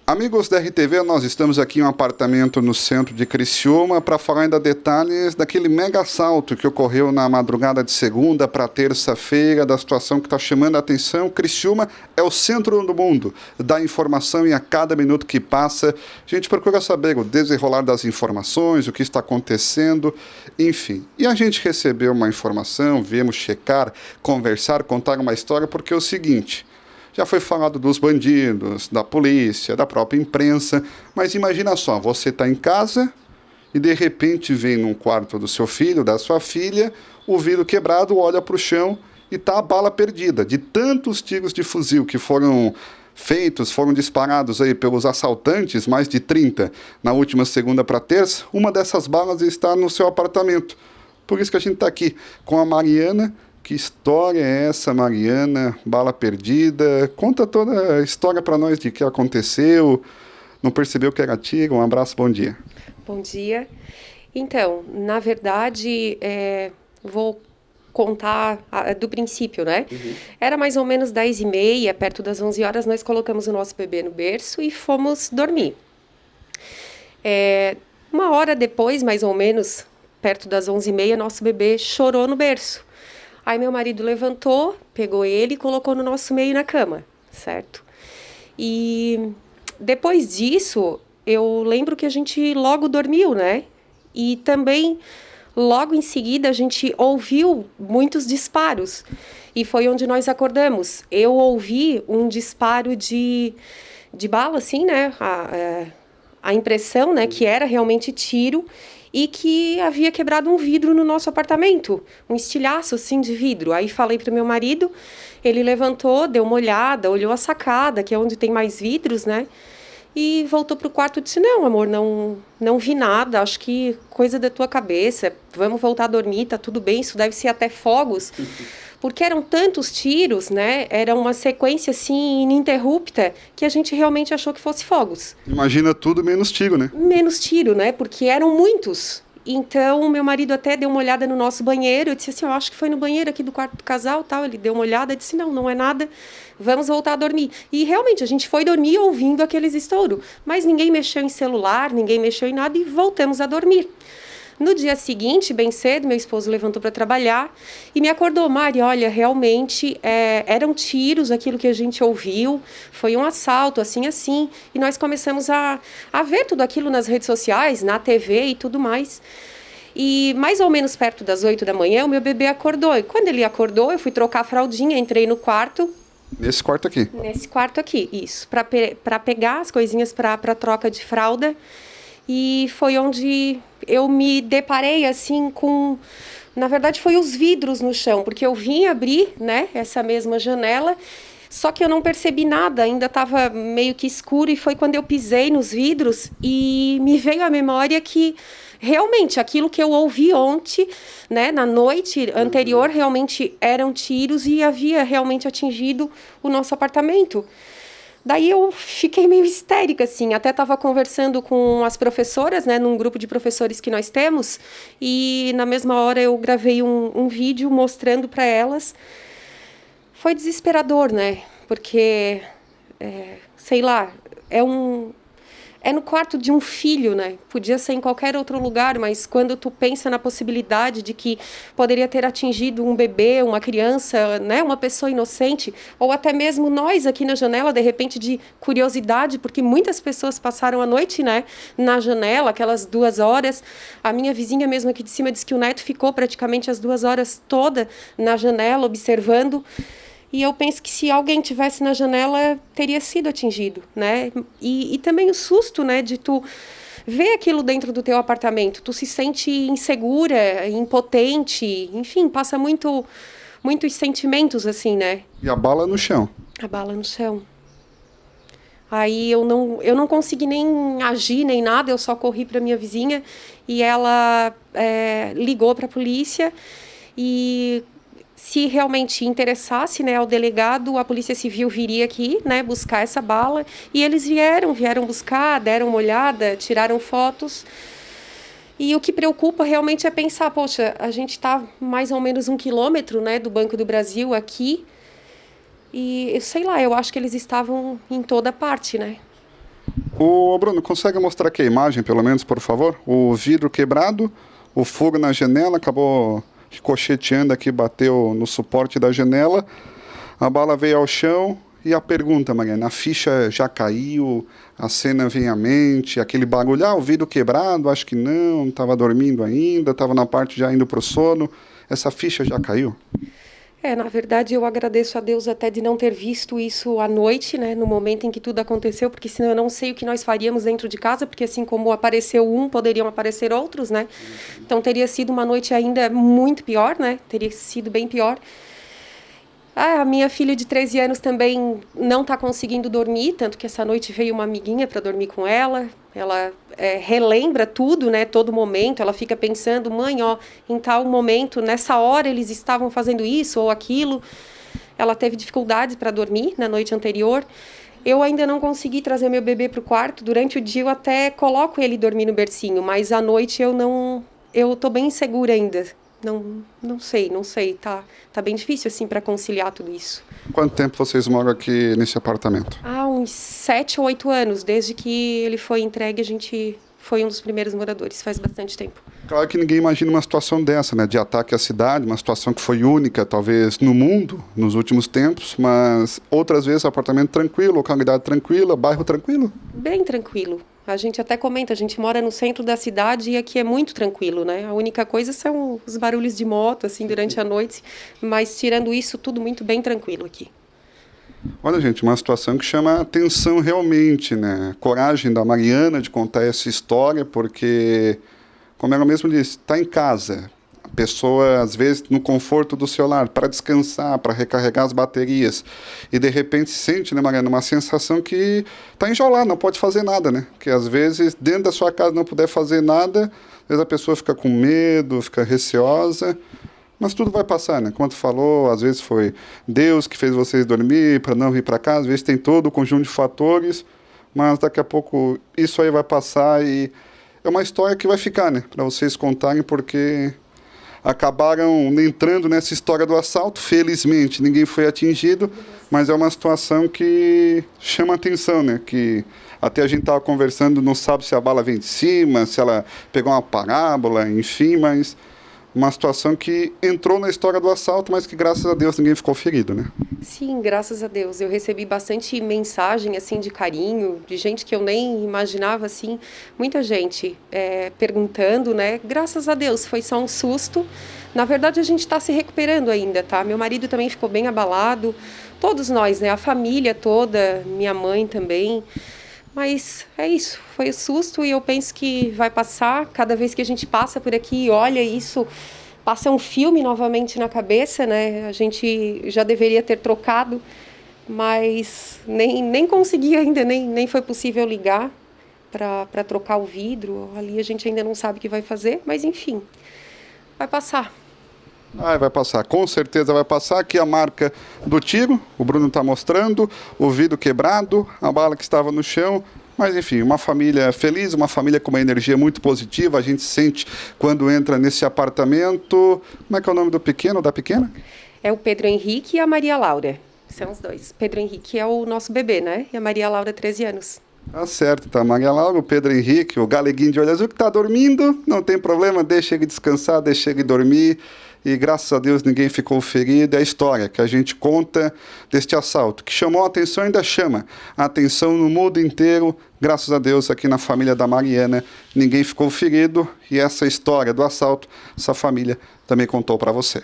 Amigos da RTV, nós estamos aqui em um apartamento no centro de Criciúma para falar ainda detalhes daquele mega assalto que ocorreu na madrugada de segunda para terça-feira, da situação que está chamando a atenção. Criciúma é o centro do mundo, da informação, e a cada minuto que passa a gente procura saber o desenrolar das informações, o que está acontecendo, enfim. E a gente recebeu uma informação, viemos checar, conversar, contar uma história, porque é o seguinte: já foi falado dos bandidos, da polícia, da própria imprensa, mas imagina só, você está em casa e de repente vem num quarto do seu filho, da sua filha, o vidro quebrado, olha para o chão e está a bala perdida. De tantos tiros de fuzil que foram feitos, foram disparados aí pelos assaltantes, mais de 30, na última segunda para terça, uma dessas balas está no seu apartamento. Por isso que a gente está aqui com a Mariana. Que história é essa, Mariana? Bala perdida. Conta toda a história para nós de que aconteceu. Não percebeu que era tiro? Um abraço, bom dia. Bom dia. Então, na verdade, vou contar do princípio, né? Era mais ou menos 10h30, perto das 11 horas, nós colocamos o nosso bebê no berço e fomos dormir. Uma hora depois, mais ou menos, perto das 11h30, nosso bebê chorou no berço. Aí meu marido levantou, pegou ele e colocou no nosso meio na cama, certo? E depois disso, eu lembro que a gente logo dormiu, né? E também, logo em seguida, a gente ouviu muitos disparos. E foi onde nós acordamos. Eu ouvi um disparo de bala, assim, né? A impressão, né, que era realmente tiro e que havia quebrado um vidro no nosso apartamento, um estilhaço assim de vidro. Aí falei para o meu marido, ele levantou, deu uma olhada, olhou a sacada, que é onde tem mais vidros, né? E voltou para o quarto e disse: não, amor, não vi nada, acho que coisa da tua cabeça, vamos voltar a dormir, tá tudo bem, isso deve ser até fogos. Porque eram tantos tiros, né? Era uma sequência assim ininterrupta que a gente realmente achou que fosse fogos. Imagina tudo menos tiro, né? Menos tiro, né? Porque eram muitos. Então, meu marido até deu uma olhada no nosso banheiro. Eu disse assim: eu acho que foi no banheiro aqui do quarto do casal, tal. Ele deu uma olhada e disse: não é nada. Vamos voltar a dormir. E realmente, a gente foi dormir ouvindo aqueles estouros. Mas ninguém mexeu em celular, ninguém mexeu em nada e voltamos a dormir. No dia seguinte, bem cedo, meu esposo levantou para trabalhar e me acordou: Mari, olha, realmente eram tiros, aquilo que a gente ouviu, foi um assalto, assim, assim. E nós começamos a ver tudo aquilo nas redes sociais, na TV e tudo mais. E mais ou menos perto das 8 da manhã, o meu bebê acordou. E quando ele acordou, eu fui trocar a fraldinha, entrei no quarto. Nesse quarto aqui? Nesse quarto aqui, isso. Para pegar as coisinhas para troca de fralda. E foi onde eu me deparei, assim, com... Na verdade, foi os vidros no chão, porque eu vim abrir, né, essa mesma janela, só que eu não percebi nada, ainda estava meio que escuro, e foi quando eu pisei nos vidros e me veio à memória que realmente aquilo que eu ouvi ontem, né, na noite anterior, realmente eram tiros e havia realmente atingido o nosso apartamento. Daí eu fiquei meio histérica, assim, até estava conversando com as professoras, né, num grupo de professores que nós temos, e na mesma hora eu gravei um vídeo mostrando para elas. Foi desesperador, né, porque, sei lá, é no quarto de um filho, né? Podia ser em qualquer outro lugar, mas quando tu pensa na possibilidade de que poderia ter atingido um bebê, uma criança, né? Uma pessoa inocente, ou até mesmo nós aqui na janela, de repente, de curiosidade, porque muitas pessoas passaram a noite, né? Na janela, aquelas 2 horas. A minha vizinha mesmo aqui de cima disse que o neto ficou praticamente as 2 horas toda na janela, observando. E eu penso que se alguém tivesse na janela, teria sido atingido, né? E também o susto, né, de tu ver aquilo dentro do teu apartamento. Tu se sente insegura, impotente, enfim, passa muitos sentimentos assim, né? E a bala no chão? A bala no chão. Aí eu não consegui nem agir, nem nada, eu só corri para minha vizinha e ela ligou para a polícia e... Se realmente interessasse, né, ao delegado, a Polícia Civil viria aqui, né, buscar essa bala. E eles vieram buscar, deram uma olhada, tiraram fotos. E o que preocupa realmente é pensar, poxa, a gente está mais ou menos 1 quilômetro, né, do Banco do Brasil aqui. E, sei lá, eu acho que eles estavam em toda parte, né? Ô, Bruno, consegue mostrar aqui a imagem, pelo menos, por favor? O vidro quebrado, o fogo na janela, acabou ricocheteando aqui, bateu no suporte da janela, a bala veio ao chão. E a pergunta, Mariana, a ficha já caiu, a cena vem à mente, aquele bagulho, o vidro quebrado, acho que não, estava dormindo ainda, estava na parte já indo para o sono, essa ficha já caiu? Na verdade, eu agradeço a Deus até de não ter visto isso à noite, né, no momento em que tudo aconteceu, porque senão eu não sei o que nós faríamos dentro de casa, porque assim como apareceu um, poderiam aparecer outros, né? Então teria sido uma noite ainda muito pior, né? Teria sido bem pior. A minha filha de 13 anos também não está conseguindo dormir, tanto que essa noite veio uma amiguinha para dormir com ela. Ela relembra tudo, né, todo momento. Ela fica pensando, mãe, ó, em tal momento, nessa hora eles estavam fazendo isso ou aquilo. Ela teve dificuldades para dormir na noite anterior. Eu ainda não consegui trazer meu bebê para o quarto. Durante o dia eu até coloco ele dormir no bercinho, mas à noite eu não... Eu estou bem insegura ainda. Não sei, tá bem difícil assim para conciliar tudo isso. Quanto tempo vocês moram aqui nesse apartamento? Uns 7 ou 8 anos, desde que ele foi entregue, a gente foi um dos primeiros moradores, faz bastante tempo. Claro que ninguém imagina uma situação dessa, né, de ataque à cidade, uma situação que foi única, talvez, no mundo, nos últimos tempos, mas outras vezes apartamento tranquilo, localidade tranquila, bairro tranquilo? Bem tranquilo. A gente até comenta, a gente mora no centro da cidade e aqui é muito tranquilo, né? A única coisa são os barulhos de moto, assim, durante a noite, mas tirando isso, tudo muito bem tranquilo aqui. Olha, gente, uma situação que chama atenção realmente, né? Coragem da Mariana de contar essa história, porque, como ela mesma disse, está em casa. A pessoa, às vezes, no conforto do seu lar, para descansar, para recarregar as baterias. E, de repente, sente, né, Mariana, uma sensação que está enjaulada, não pode fazer nada, né? Que, às vezes, dentro da sua casa não puder fazer nada, às vezes a pessoa fica com medo, fica receosa. Mas tudo vai passar, né? Como tu falou, às vezes foi Deus que fez vocês dormir para não vir para cá, às vezes tem todo o conjunto de fatores, mas daqui a pouco isso aí vai passar e é uma história que vai ficar, né? Para vocês contarem, porque acabaram entrando nessa história do assalto. Felizmente, ninguém foi atingido, mas é uma situação que chama atenção, né? Que até a gente estava conversando, não sabe se a bala vem de cima, se ela pegou uma parábola, enfim, mas uma situação que entrou na história do assalto, mas que, graças a Deus, ninguém ficou ferido, né? Sim, graças a Deus. Eu recebi bastante mensagem, assim, de carinho, de gente que eu nem imaginava, assim. Muita gente perguntando, né? Graças a Deus, foi só um susto. Na verdade, a gente está se recuperando ainda, tá? Meu marido também ficou bem abalado. Todos nós, né? A família toda, minha mãe também. Mas é isso, foi o susto e eu penso que vai passar. Cada vez que a gente passa por aqui e olha isso, passa um filme novamente na cabeça, né? A gente já deveria ter trocado, mas nem consegui ainda, nem foi possível ligar para trocar o vidro. Ali a gente ainda não sabe o que vai fazer, mas enfim, vai passar. Vai passar, com certeza vai passar. Aqui a marca do tiro, o Bruno está mostrando, o vidro quebrado, a bala que estava no chão. Mas enfim, uma família feliz, uma família com uma energia muito positiva. A gente sente quando entra nesse apartamento. Como é que é o nome do pequeno, da pequena? É o Pedro Henrique e a Maria Laura. São os dois. Pedro Henrique é o nosso bebê, né? E a Maria Laura, 13 anos. Tá certo, tá. Maria Laura, o Pedro Henrique, o galeguinho de olho azul que tá dormindo, não tem problema, deixa ele descansar, deixa ele dormir. E graças a Deus ninguém ficou ferido. É a história que a gente conta deste assalto, que chamou a atenção e ainda chama a atenção no mundo inteiro. Graças a Deus, aqui na família da Mariana, ninguém ficou ferido. E essa história do assalto, essa família também contou para você.